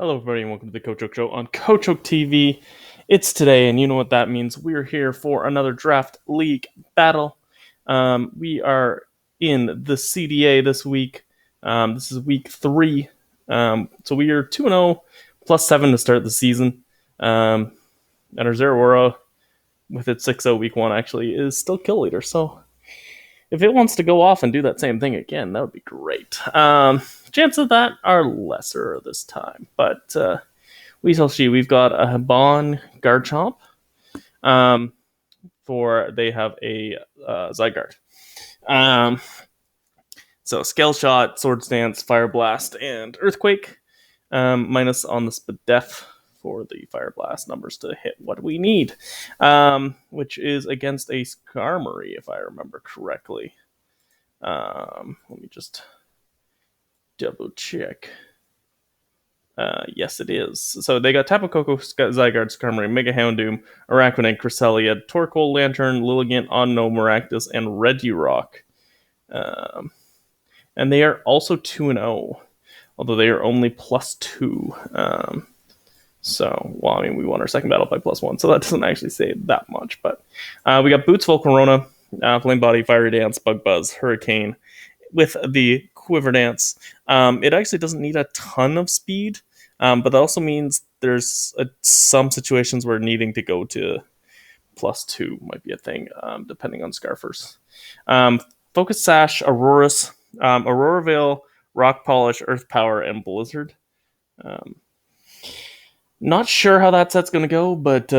Hello, everybody, and welcome to the Coach Oak Show on Coach Oak TV. It's today, and you know what that means. We're here for another draft league battle. We are in the CDA this week. This is week 3. So we are 2-0 plus 7 to start the season. And our Zeraora, with its 6-0 week 1, actually is still kill leader. So if it wants to go off and do that same thing again, that would be great. Chances of that are lesser this time, but we shall see. We've got a Habon Garchomp. For they have a Zygarde. So Scale Shot, Sword Stance, Fire Blast, and Earthquake. Minus on the Spadef for the Fire Blast numbers to hit what we need, which is against a Skarmory, if I remember correctly. Let me just double check. Yes, it is. So they got Tapu Koko, Zygarde, Skarmory, Mega Houndoom, Araquanid, Cresselia, Torkoal, Lantern, Lilligant, Onno, Maractus, and Regirock. And they are also 2-0, although they are only +2. We won our second battle by +1, so that doesn't actually say that much. But we got Boots, Volcarona, Flame Body, Fiery Dance, Bug Buzz, Hurricane, with the Quiver Dance. It actually doesn't need a ton of speed, but that also means there's some situations where needing to go to +2 might be a thing, depending on Scarfers. Focus Sash, Aurora's, Aurora Veil, Rock Polish, Earth Power, and Blizzard. Not sure how that set's going to go, but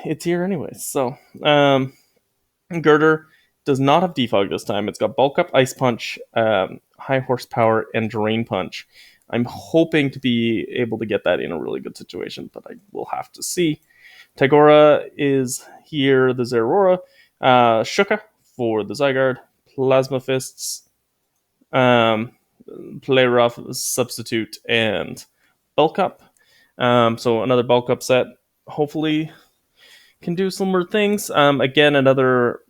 it's here anyways. So, Girder does not have Defog this time. It's got Bulk Up, Ice Punch, High Horsepower, and Drain Punch. I'm hoping to be able to get that in a really good situation, but I will have to see. Tagora is here, the Zeraora. Shuka for the Zygarde. Plasma Fists. Play Rough, Substitute, and Bulk Up. So another Bulk Up set. Hopefully can do similar things. Again, another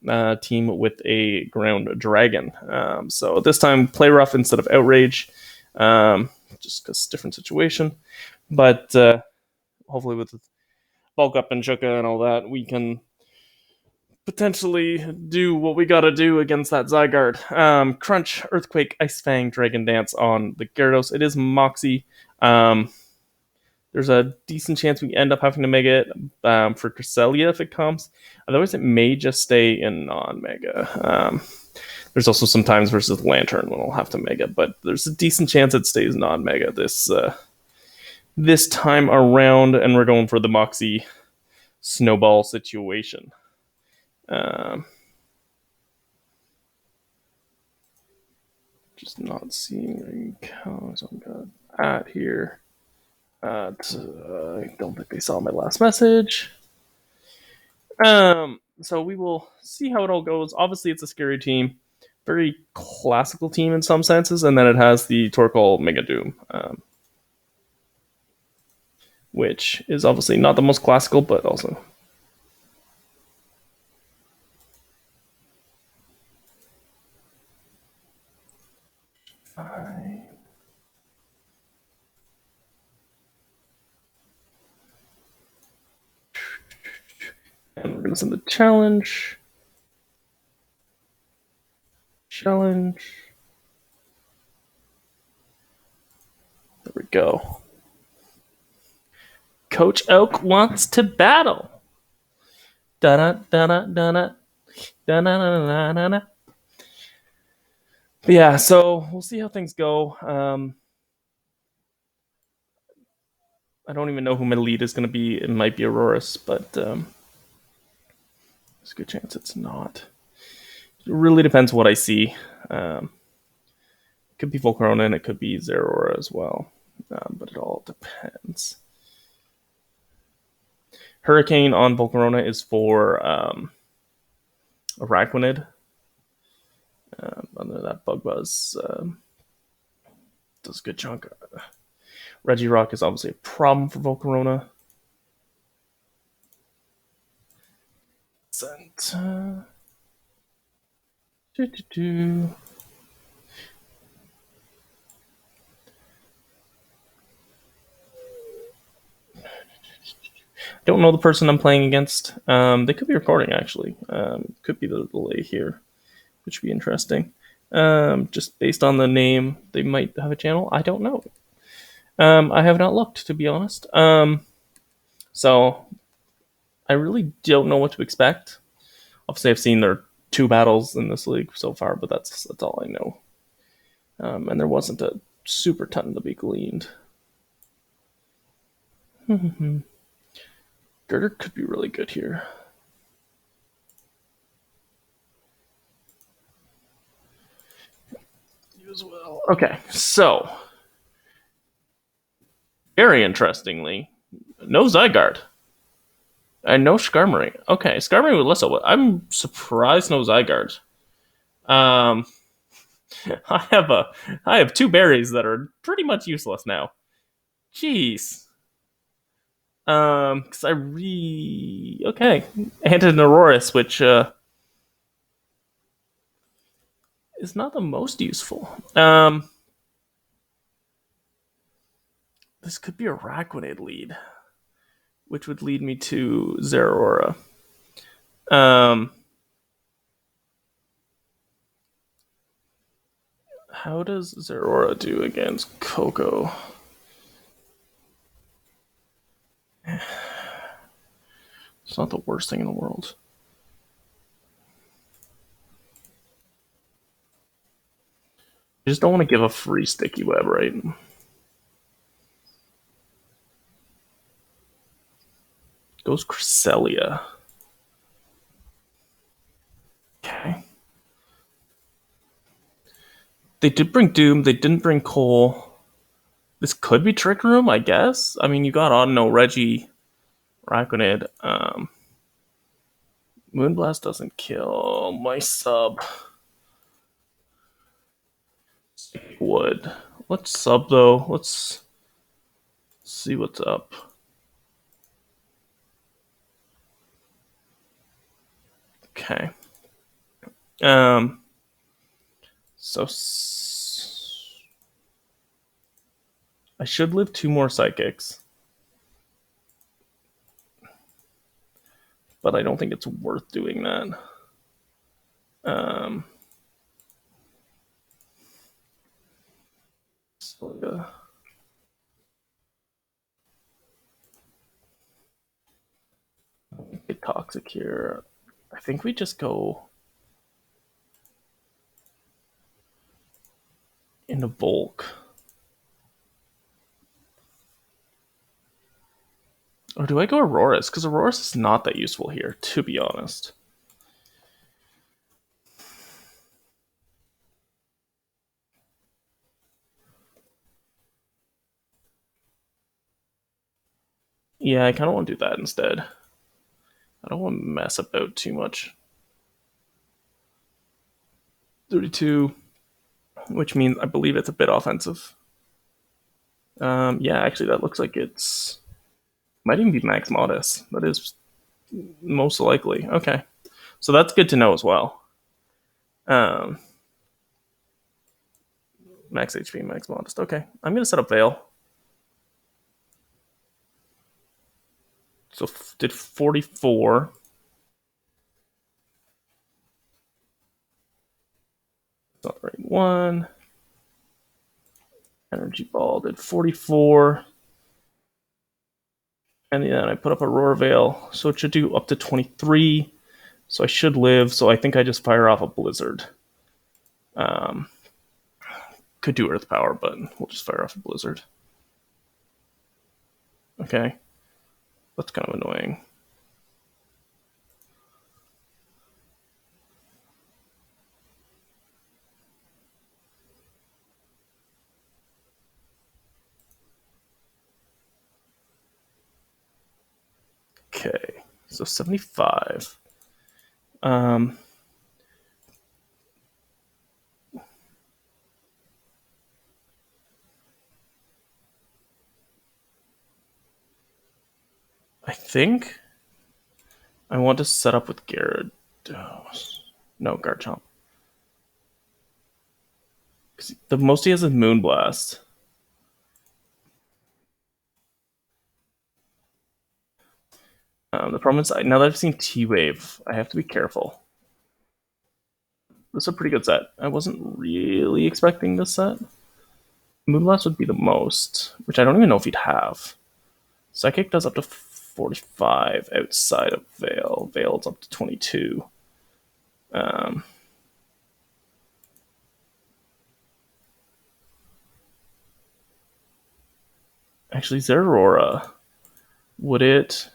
team with a ground dragon. So this time, play rough instead of outrage, just because different situation. But hopefully, with bulk up and Shuka and all that, we can potentially do what we got to do against that Zygarde. Crunch, Earthquake, Ice Fang, Dragon Dance on the Gyarados. It is Moxie. There's a decent chance we end up having to Mega it for Cresselia if it comes. Otherwise, it may just stay in non-Mega. There's also some times versus Lantern when I'll have to Mega, but there's a decent chance it stays non-Mega this time around, and we're going for the Moxie Snowball situation. Just not seeing cows on God at here. I don't think they saw my last message. So we will see how it all goes. Obviously, it's a scary team, very classical team in some senses, and then it has the Torkoal Mega Doom, which is obviously not the most classical, but also. And we're going to send the challenge. Challenge. There we go. Coach Oak wants to battle. Da-da-da-da-da-da. Da-da-da-da-da-da. Yeah, so we'll see how things go. I don't even know who my lead is going to be. It might be Aurora's, but there's a good chance it's not. It really depends what I see. It could be Volcarona and it could be Zeraora as well, but it all depends. Hurricane on Volcarona is for Araquanid. Under that Bug Buzz does a good chunk. Regirock is obviously a problem for Volcarona. Sent. don't know the person I'm playing against. They could be recording actually. Could be the delay here, which would be interesting. Just based on the name, they might have a channel. I don't know. I have not looked, to be honest. So I really don't know what to expect. Obviously, I've seen their 2 battles in this league so far, but that's all I know. And there wasn't a super ton to be gleaned. Girder could be really good here. You as well. Okay, so very interestingly, no Zygarde. And no Skarmory. Okay, Skarmory with Lissow. I'm surprised no Zygarde. Um, I have 2 berries that are pretty much useless now. Jeez. Because okay, and an Aurorus, which is not the most useful. This could be a Raquanid lead, which would lead me to Zeraora. How does Zeraora do against Coco? It's not the worst thing in the world. You just don't want to give a free sticky web, right? Goes Cresselia. Okay. They did bring Doom. They didn't bring Cole. This could be Trick Room, I guess. I mean, you got Audino, Reggie, Raquanid. Moonblast doesn't kill my sub. Would. Let's sub, though. Let's see what's up. Okay. So I should live 2 more psychics, but I don't think it's worth doing that. So, get toxic here. I think we just go into bulk. Or do I go Aurorus? Because Aurorus is not that useful here, to be honest. Yeah, I kind of want to do that instead. I don't want to mess about too much. 32, which means I believe it's a bit offensive. Yeah, actually, that looks like it's might even be Max Modus. That is most likely. Okay, so that's good to know as well. Max HP, Max Modest. Okay, I'm gonna set up Veil. So did 44. Not the right one. Energy Ball did 44. And then I put up a Roar Veil. So it should do up to 23. So I should live. So I think I just fire off a Blizzard. Could do Earth Power, but we'll just fire off a Blizzard. Okay. That's kind of annoying. Okay. So 75. I think I want to set up with Gyarados. No, Garchomp. The most he has is Moonblast. The problem is, now that I've seen T-Wave, I have to be careful. This is a pretty good set. I wasn't really expecting this set. Moonblast would be the most, which I don't even know if he'd have. Psychic does up to 45 outside of Veil. Veil's up to 22. Actually, Zeraora, would it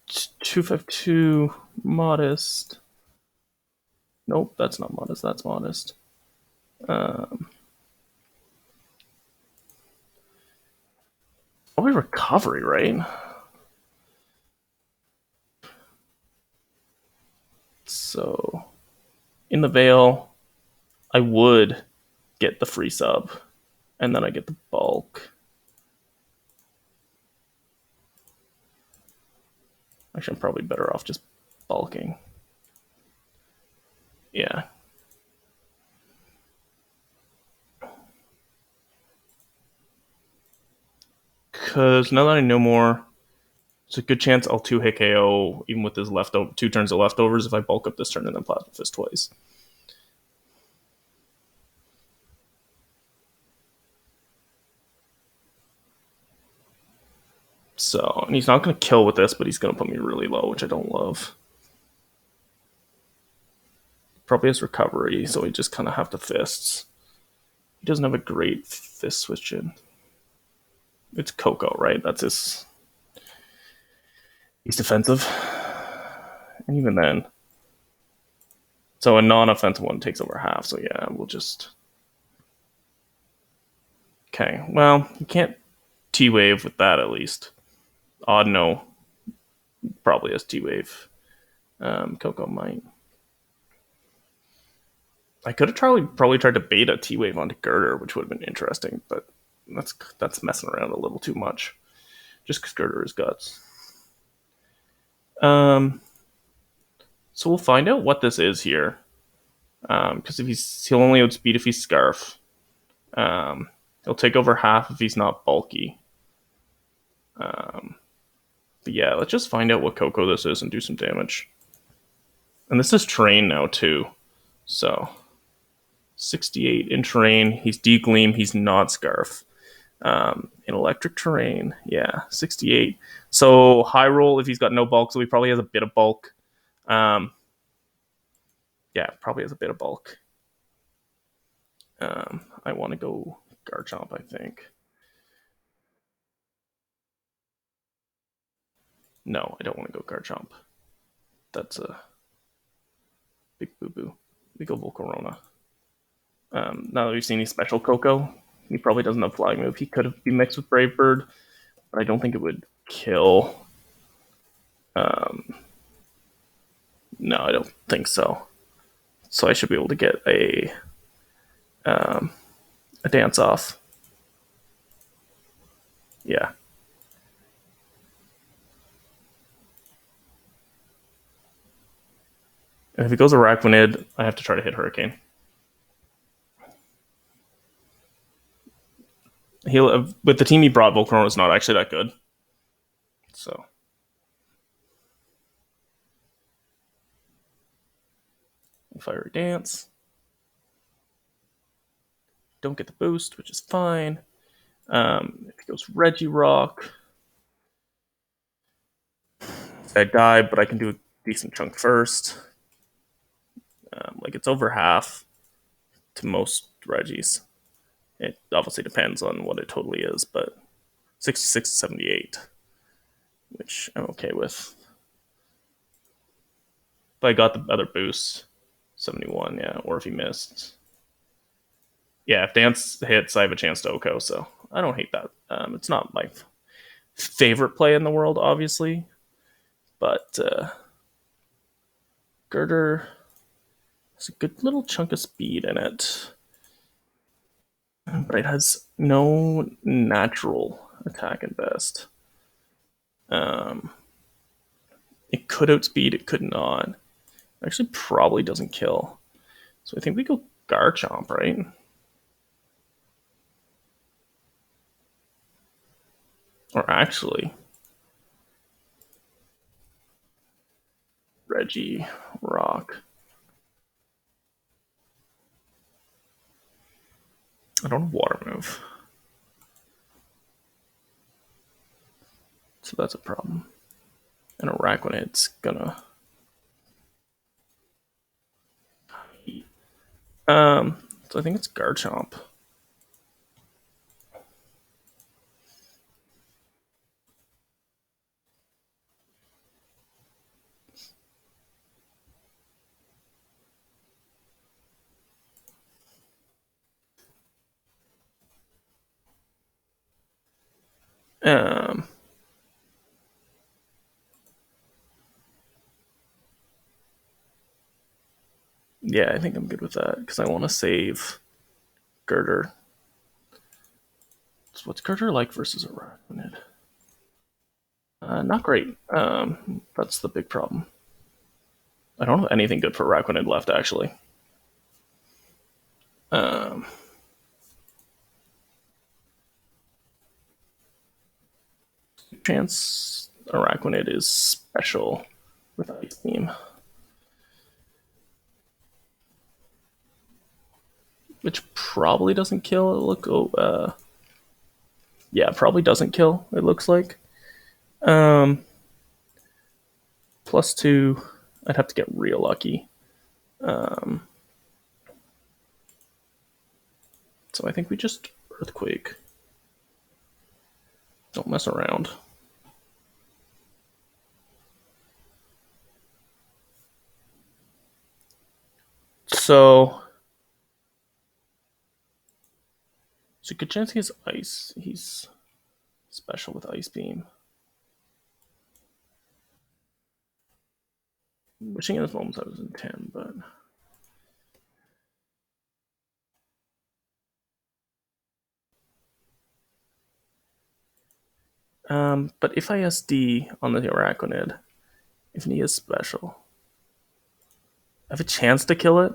252 modest? Nope, that's not modest. That's modest. Probably recovery, right? So in the Veil, I would get the free sub, and then I get the bulk. Actually, I'm probably better off just bulking. Yeah. Because now that I know more, it's a good chance I'll 2-hit KO even with his leftover 2 turns of leftovers if I bulk up this turn and then Plasma Fist twice. So, and he's not going to kill with this, but he's going to put me really low, which I don't love. Probably has recovery, so we just kind of have to fists. He doesn't have a great fist switch in. It's Coco, right? That's his. He's defensive. And even then. So a non-offensive one takes over half, so yeah, we'll just. Okay, well, you can't T-Wave with that at least. Odd no. Probably has T-Wave. Coco might. I could have probably tried to bait a T-Wave onto Girder, which would have been interesting, but that's messing around a little too much. Just because Girder is guts. So we'll find out what this is here. Because if he'll only outspeed if he's Scarf. He'll take over half if he's not bulky. But yeah, let's just find out what Coco this is and do some damage. And this is terrain now too. So 68 in terrain. He's D-Gleam. He's not Scarf. In electric terrain, yeah, 68. So high roll if he's got no bulk, so he probably has a bit of bulk. Yeah, probably has a bit of bulk. I want to go Garchomp, I think. No, I don't want to go Garchomp. That's a big boo-boo. We go Volcarona. Now that we've seen his special Coco, he probably doesn't have Flying Move. He could have been mixed with Brave Bird, but I don't think it would kill. No, I don't think so. So I should be able to get a dance off. Yeah. And if he goes Araquanid, I have to try to hit Hurricane. He'll with the team he brought, Volcarona is not actually that good. So Fiery Dance. Don't get the boost, which is fine. If he goes Regirock, I die, but I can do a decent chunk first. Like it's over half to most Regis. It obviously depends on what it totally is, but 66 to 78, which I'm okay with. But I got the other boost, 71, yeah, or if he missed. Yeah, if Dance hits, I have a chance to Oko, so I don't hate that. It's not my favorite play in the world, obviously, but Girder has a good little chunk of speed in it. But it has no natural attack at best. It could outspeed, it could not. It actually probably doesn't kill. So I think we go Garchomp, right? Or actually, Reggie, Rock. I don't have water move. So that's a problem. And Arachnid's gonna eat. So I think it's Garchomp. Um, yeah, I think I'm good with that because I want to save Girder. So what's Girder like versus Arachnid? Not great. That's the big problem. I don't have anything good for Arachnid left, actually. Um, chance Arachnid is special with Ice Beam, which probably doesn't kill. Yeah, probably doesn't kill. It looks like. Um, +2. I'd have to get real lucky. So I think we just Earthquake. Don't mess around. So, it's a good chance he has Ice. He's special with Ice Beam. Wishing in this moment I was in 10, but. But if I SD on the Arachnid, if he is special, I have a chance to kill it.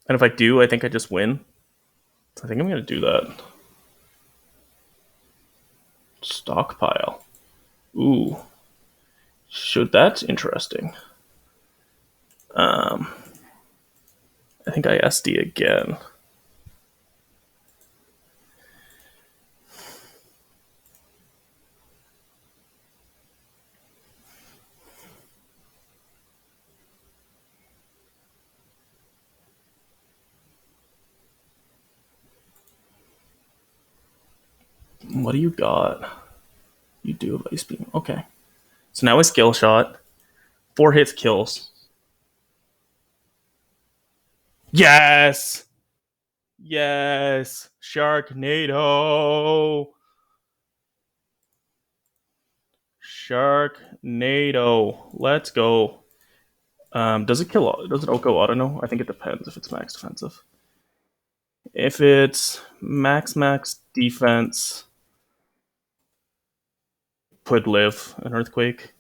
And if I do, I think I just win. So I think I'm going to do that. Stockpile. Ooh. Should that's interesting. I think I SD again. What do you got? You do have Ice Beam. Okay. So now a skill shot. 4 hits kills. Yes! Yes! Sharknado! Sharknado. Let's go. Does it kill? Does it go auto? No, I think it depends if it's max defensive. If it's max defense, could live an earthquake.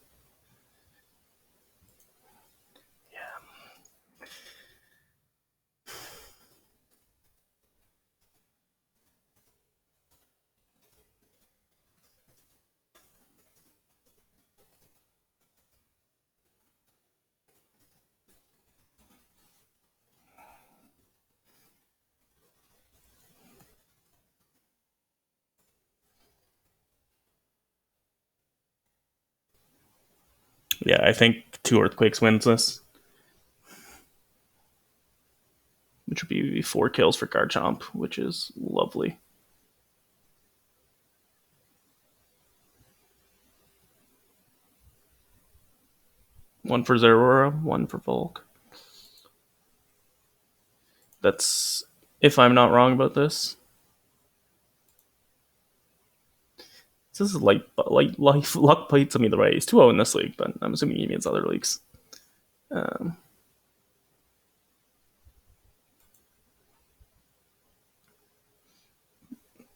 Yeah, I think 2 earthquakes wins this, which would be 4 kills for Garchomp, which is lovely. One for Zeraora, one for Volk. That's if I'm not wrong about this. This is life luck played some either way. He's 2-0 in this league, but I'm assuming he means other leagues. Um,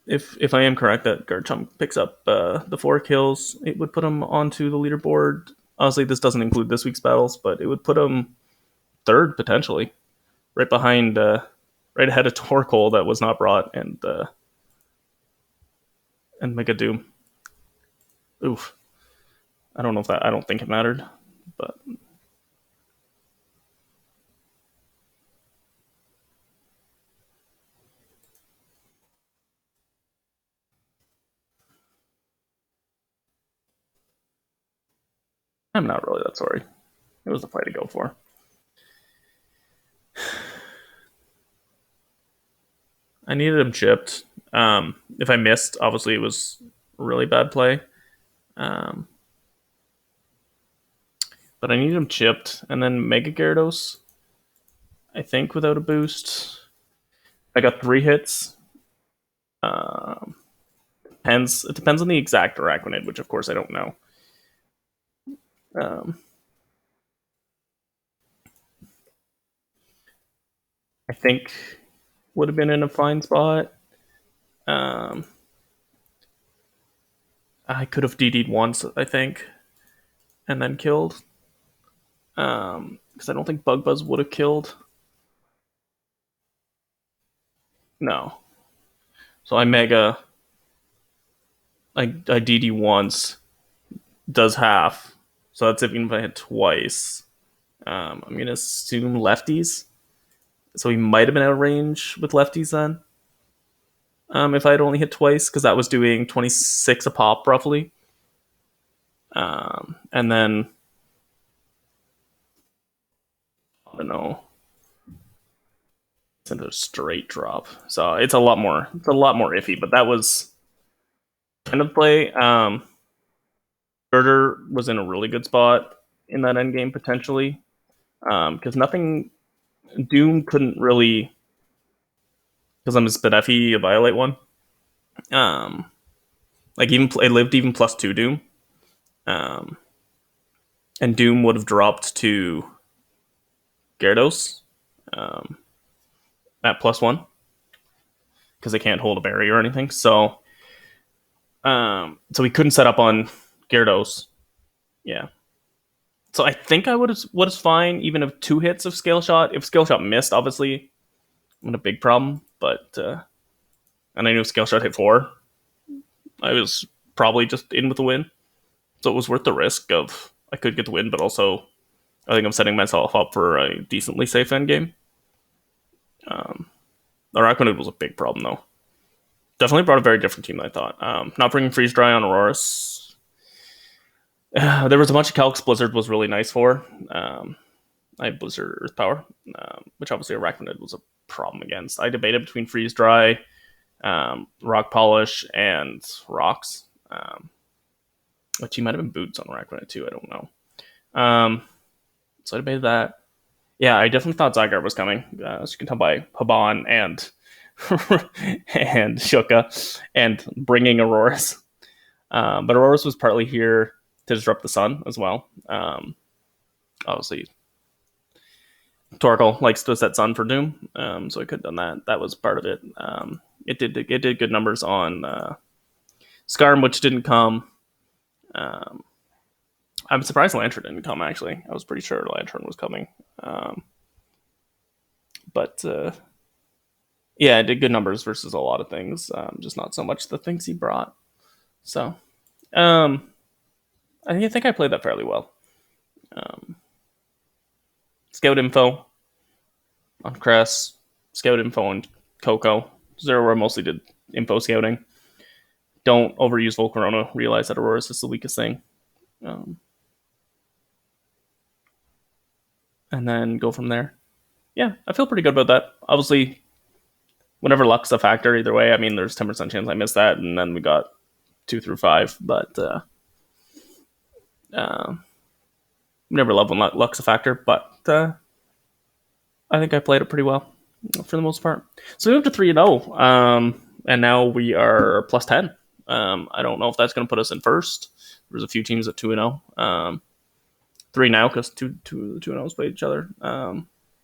if I am correct that Garchomp picks up the 4 kills, it would put him onto the leaderboard. Honestly, this doesn't include this week's battles, but it would put him third potentially, right behind, right ahead of Torkoal that was not brought, and and Mega Doom. Oof. I don't know if that. I don't think it mattered, but I'm not really that sorry. It was a fight to go for. I needed him chipped. If I missed, obviously it was a really bad play. Um, but I needed him chipped, and then Mega Gyarados. I think without a boost, I got 3 hits. Um, depends. It depends on the exact Araquanid, which of course I don't know. Um, I think would have been in a fine spot. Um, I could have DD'd once, I think, and then killed. Because I don't think Bug Buzz would have killed. No. So I Mega. I DD once, does half. So that's even if I hit twice. I'm gonna assume lefties. So he might have been out of range with lefties then. If I had only hit twice, because that was doing 26 a pop roughly. And then I don't know. It's into a straight drop. So it's a lot more iffy, but that was kind of play. Birder was in a really good spot in that end game potentially. Because nothing Doom couldn't really, because I'm a Spadeffi, a Violate one. Like even it lived even +2 Doom, and Doom would have dropped to Gyarados at +1 because they can't hold a berry or anything. So we couldn't set up on Gyarados. Yeah. So I think I would have fine even if 2 hits of Scale Shot. If Scale Shot missed, obviously, I'm in a big problem. But and I knew if Scale Shot hit 4, I was probably just in with the win. So it was worth the risk of I could get the win, but also I think I'm setting myself up for a decently safe end game. Araquanid was a big problem though. Definitely brought a very different team than I thought. Not bringing Freeze Dry on Aurorus. There was a bunch of Calcs Blizzard was really nice for. I had Blizzard Earth Power, which obviously Araquanid was a problem against. I debated between Freeze Dry, Rock Polish, and Rocks. Which he might have been Boots on Araquanid too, I don't know. So I debated that. Yeah, I definitely thought Zygarde was coming, as you can tell by Haban and and Shuka and bringing Aurorus. But Aurorus was partly here to disrupt the sun as well. Obviously, Torkoal likes to set sun for Doom, so I could have done that. That was part of it. It did good numbers on Skarm, which didn't come. I'm surprised Lantern didn't come, actually. I was pretty sure Lantern was coming. But yeah, it did good numbers versus a lot of things, just not so much the things he brought. So I think I played that fairly well. Scout info on Cress, Scout info on Coco. Zero where I mostly did info scouting. Don't overuse Volcarona. Realize that Aurorus is the weakest thing. And then go from there. Yeah, I feel pretty good about that. Obviously, whenever luck's a factor, either way, I mean, there's 10% chance I missed that, and then we got 2 through 5. But never love when luck's a factor, but I think I played it pretty well for the most part. So we moved to 3-0, and now we are +10. I don't know if that's going to put us in first. There's a few teams at 2-0. 3 now because two 2-0s played each other.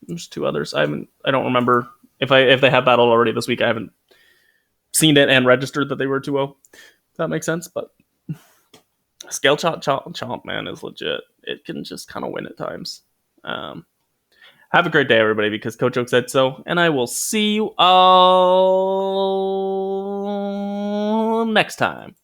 There's 2 others. I don't remember if they have battled already this week. I haven't seen it and registered that they were 2-0. If that makes sense, but Scale Chomp, man, is legit. It can just kind of win at times. Have a great day, everybody, because Coach Oak said so, and I will see you all next time.